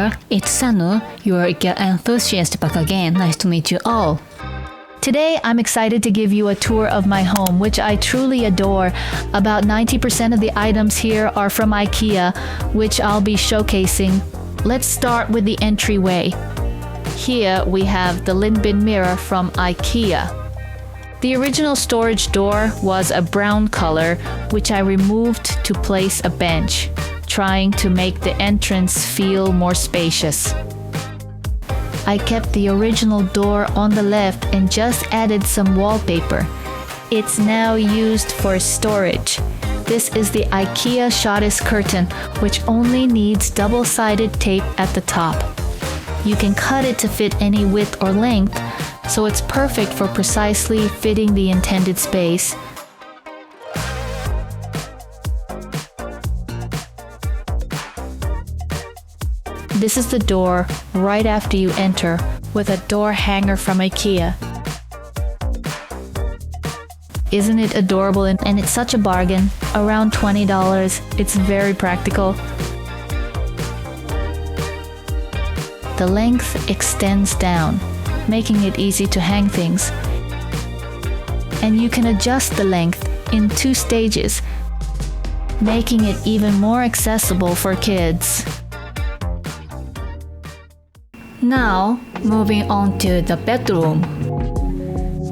here, it's Sanu, your IKEA enthusiast back again. Nice to meet you all. Today, I'm excited to give you a tour of my home, which I truly adore. About 90% of the items here are from IKEA, which I'll be showcasing. Let's start with the entryway. Here we have the Lin-bin mirror from IKEA. The original storage door was a brown color, which I removed to place a bench, trying to make the entrance feel more spacious. I kept the original door on the left and just added some wallpaper. It's now used for storage. This is the IKEA Shottis curtain, which only needs double-sided tape at the top. You can cut it to fit any width or length, so it's perfect for precisely fitting the intended space. This is the door right after you enter, with a door hanger from IKEA. Isn't it adorable? And it's such a bargain, around $20. It's very practical. The length extends down, making it easy to hang things. And you can adjust the length in 2 stages, making it even more accessible for kids. Now, moving on to the bedroom.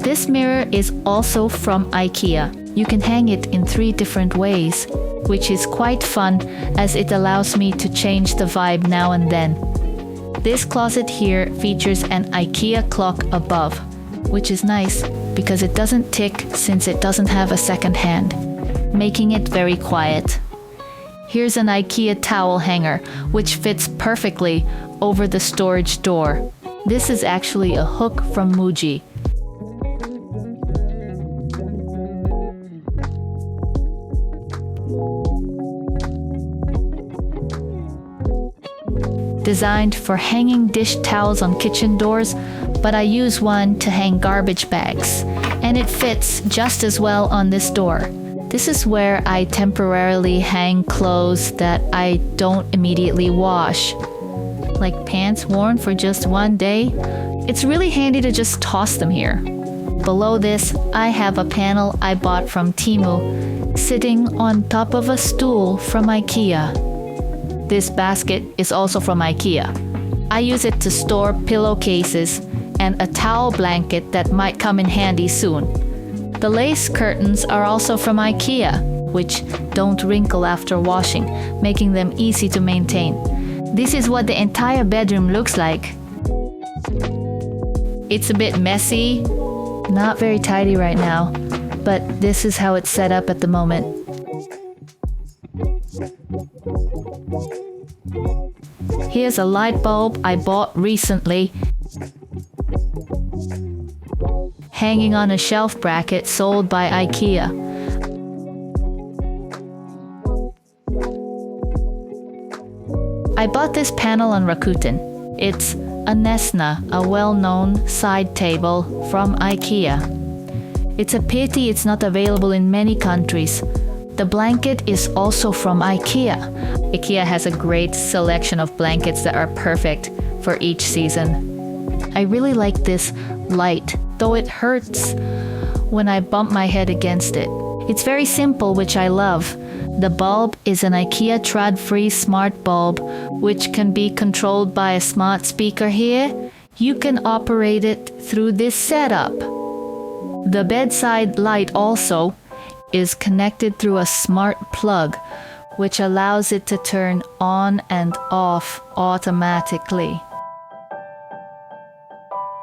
This mirror is also from IKEA. You can hang it in 3 different ways, which is quite fun as it allows me to change the vibe now and then. This closet here features an IKEA clock above, which is nice because it doesn't tick since it doesn't have a second hand, making it very quiet. Here's an IKEA towel hanger, which fits perfectly over the storage door. This is actually a hook from Muji. Designed for hanging dish towels on kitchen doors, but I use one to hang garbage bags, and it fits just as well on this door. This is where I temporarily hang clothes that I don't immediately wash, like pants worn for just 1 day. It's really handy to just toss them here. Below this, I have a panel I bought from Temu, sitting on top of a stool from IKEA. This basket is also from IKEA. I use it to store pillowcases and a towel blanket that might come in handy soon. The lace curtains are also from IKEA, which don't wrinkle after washing, making them easy to maintain. This is what the entire bedroom looks like. It's a bit messy, not very tidy right now, but this is how it's set up at the moment. Here's a light bulb I bought recently, hanging on a shelf bracket sold by IKEA. I bought this panel on Rakuten. It's a Nesna, a well-known side table from IKEA. It's a pity it's not available in many countries. The blanket is also from IKEA. IKEA has a great selection of blankets that are perfect for each season. I really like this light, though it hurts when I bump my head against it. It's very simple, which I love. The bulb is an IKEA trad-free smart bulb, which can be controlled by a smart speaker here. You can operate it through this setup. The bedside light also is connected through a smart plug, which allows it to turn on and off automatically.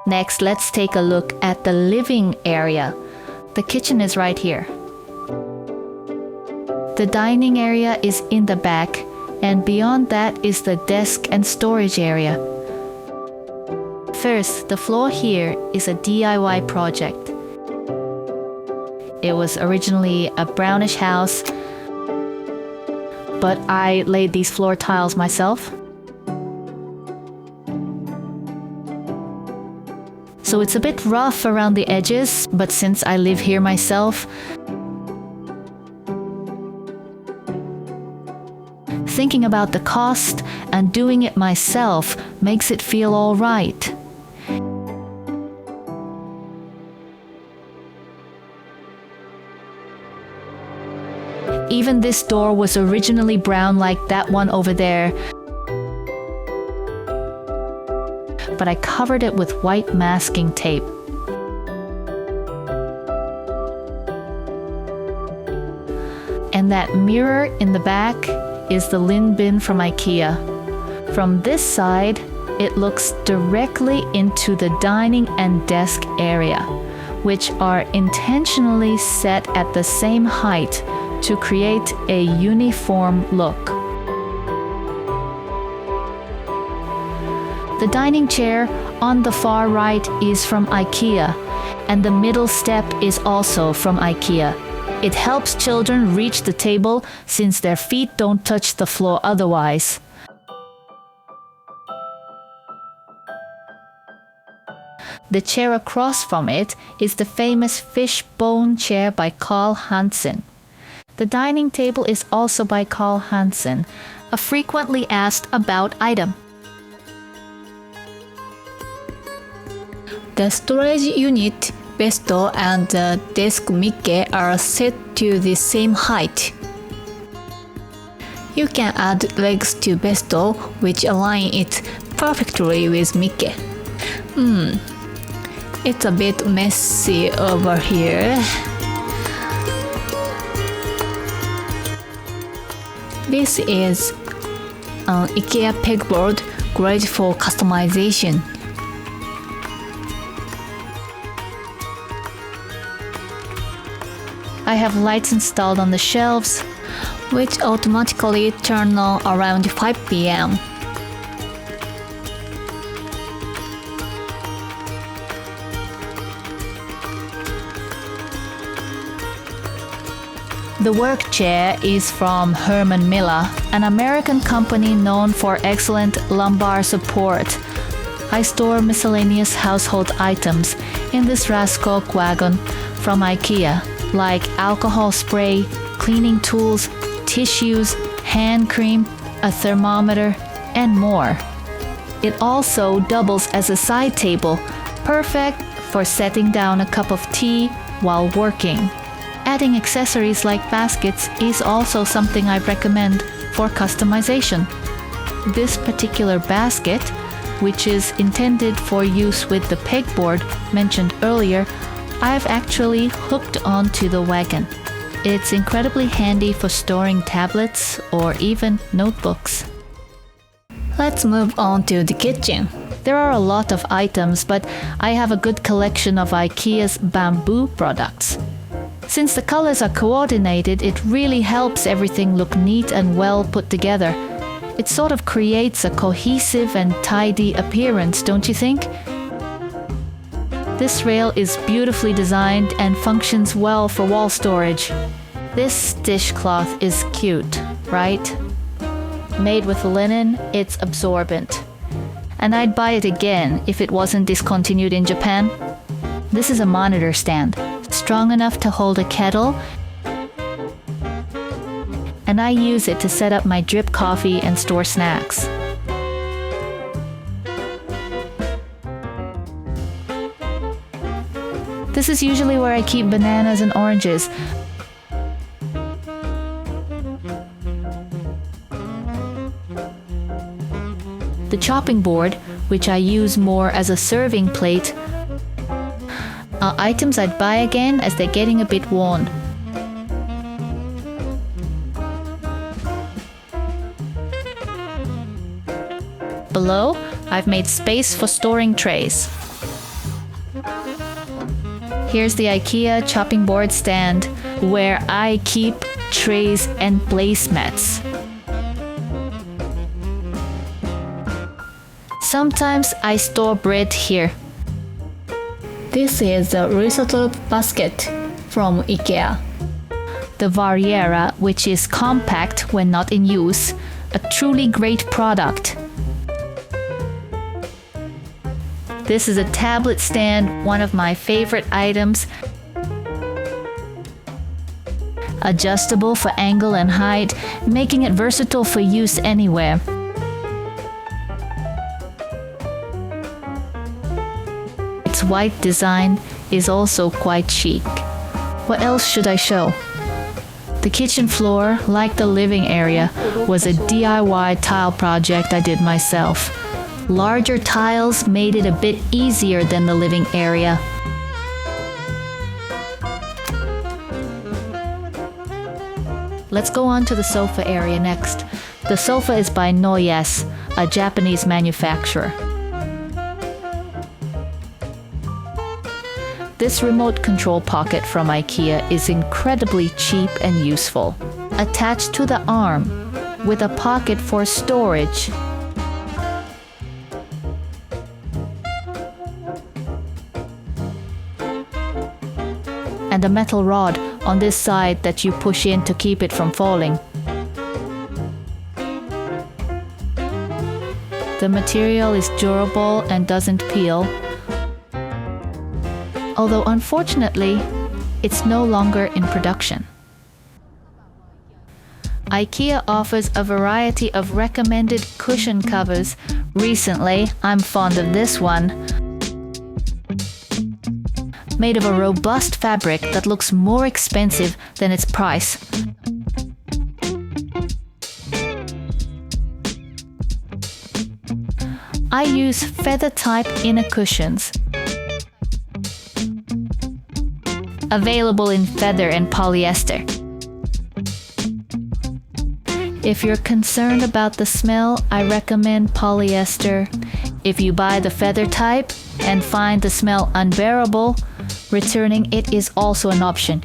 Next, let's take a look at the living area. The kitchen is right here. The dining area is in the back, and beyond that is the desk and storage area. First, the floor here is a DIY project. It was originally a brownish house, but I laid these floor tiles myself. So it's a bit rough around the edges, but since I live here myself, thinking about the cost and doing it myself makes it feel all right. Even this door was originally brown like that one over there, but I covered it with white masking tape. And that mirror in the back is the lin bin from IKEA. From this side, it looks directly into the dining and desk area, which are intentionally set at the same height to create a uniform look. The dining chair on the far right is from IKEA, and the middle step is also from IKEA. It helps children reach the table since their feet don't touch the floor otherwise. The chair across from it is the famous fishbone chair by Carl Hansen. The dining table is also by Carl Hansen, a frequently asked about item. The storage unit, besto, and the desk Mikke are set to the same height. You can add legs to besto, which align it perfectly with Mikke. It's a bit messy over here. This is an IKEA pegboard, great for customization. I have lights installed on the shelves, which automatically turn on around 5 p.m. The work chair is from Herman Miller, an American company known for excellent lumbar support. I store miscellaneous household items in this Raskog wagon from IKEA, like alcohol spray, cleaning tools, tissues, hand cream, a thermometer, and more. It also doubles as a side table, perfect for setting down a cup of tea while working. Adding accessories like baskets is also something I recommend for customization. This particular basket, which is intended for use with the pegboard mentioned earlier, I've actually hooked onto the wagon. It's incredibly handy for storing tablets or even notebooks. Let's move on to the kitchen. There are a lot of items, but I have a good collection of IKEA's bamboo products. Since the colors are coordinated, it really helps everything look neat and well put together. It sort of creates a cohesive and tidy appearance, don't you think? This rail is beautifully designed and functions well for wall storage. This dishcloth is cute, right? Made with linen, it's absorbent. And I'd buy it again if it wasn't discontinued in Japan. This is a monitor stand, strong enough to hold a kettle, and I use it to set up my drip coffee and store snacks. This is usually where I keep bananas and oranges. The chopping board, which I use more as a serving plate, are items I'd buy again as they're getting a bit worn. Below, I've made space for storing trays. Here's the IKEA chopping board stand, where I keep trays and placemats. Sometimes I store bread here. This is a risotto basket from IKEA. The Variera, which is compact when not in use, a truly great product. This is a tablet stand, one of my favorite items. adjustable for angle and height, making it versatile for use anywhere. Its white design is also quite chic. What else should I show? The kitchen floor, like the living area, was a DIY tile project I did myself. Larger tiles made it a bit easier than the living area. Let's go on to the sofa area next. The sofa is by NITORI, a Japanese manufacturer. This remote control pocket from IKEA is incredibly cheap and useful. Attached to the arm, with a pocket for storage. And a metal rod on this side that you push in to keep it from falling. The material is durable and doesn't peel, although unfortunately, it's no longer in production. IKEA offers a variety of recommended cushion covers. Recently, I'm fond of this one. Made of a robust fabric that looks more expensive than its price. I use feather-type inner cushions. Available in feather and polyester. If you're concerned about the smell, I recommend polyester. If you buy the feather type and find the smell unbearable, returning it is also an option.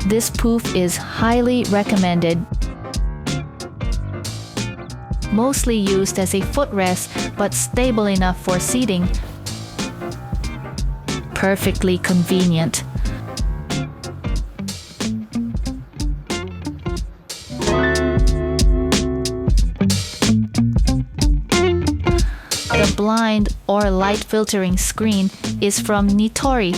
This poof is highly recommended. Mostly used as a footrest, but stable enough for seating. Perfectly convenient. The blind or light filtering screen is from NITORI,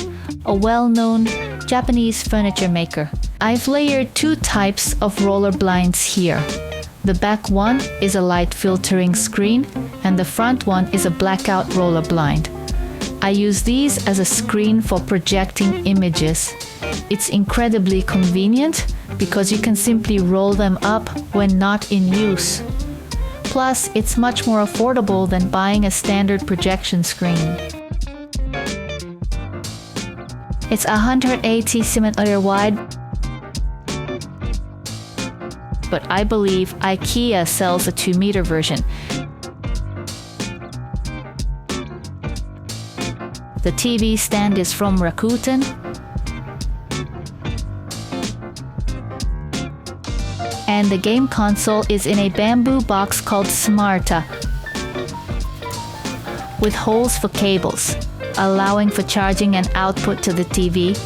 a well-known Japanese furniture maker. I've layered two types of roller blinds here. The back one is a light filtering screen and the front one is a blackout roller blind. I use these as a screen for projecting images. It's incredibly convenient because you can simply roll them up when not in use. Plus, it's much more affordable than buying a standard projection screen. It's 180 cm wide, but I believe IKEA sells a 2-meter version. The TV stand is from Rakuten. And the game console is in a bamboo box called Smarta, with holes for cables, allowing for charging and output to the TV,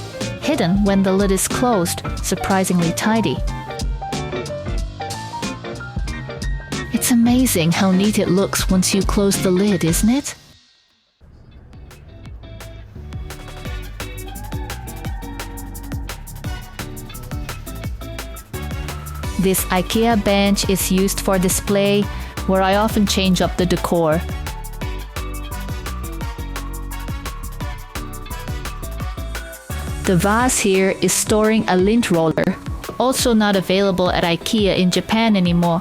hidden when the lid is closed, surprisingly tidy. It's amazing how neat it looks once you close the lid, isn't it? This IKEA bench is used for display, where I often change up the decor. The vase here is storing a lint roller, also not available at IKEA in Japan anymore.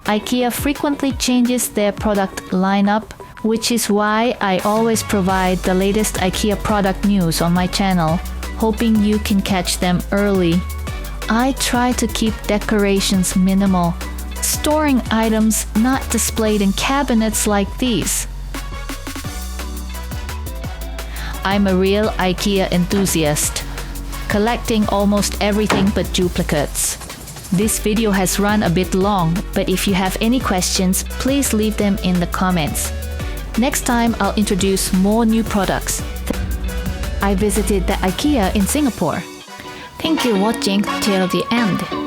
IKEA frequently changes their product lineup, which is why I always provide the latest IKEA product news on my channel, hoping you can catch them early. I try to keep decorations minimal, storing items not displayed in cabinets like these. I'm a real IKEA enthusiast, collecting almost everything but duplicates. This video has run a bit long, but if you have any questions, please leave them in the comments. Next time, I'll introduce more new products. I visited the IKEA in Singapore. Thank you for watching till the end.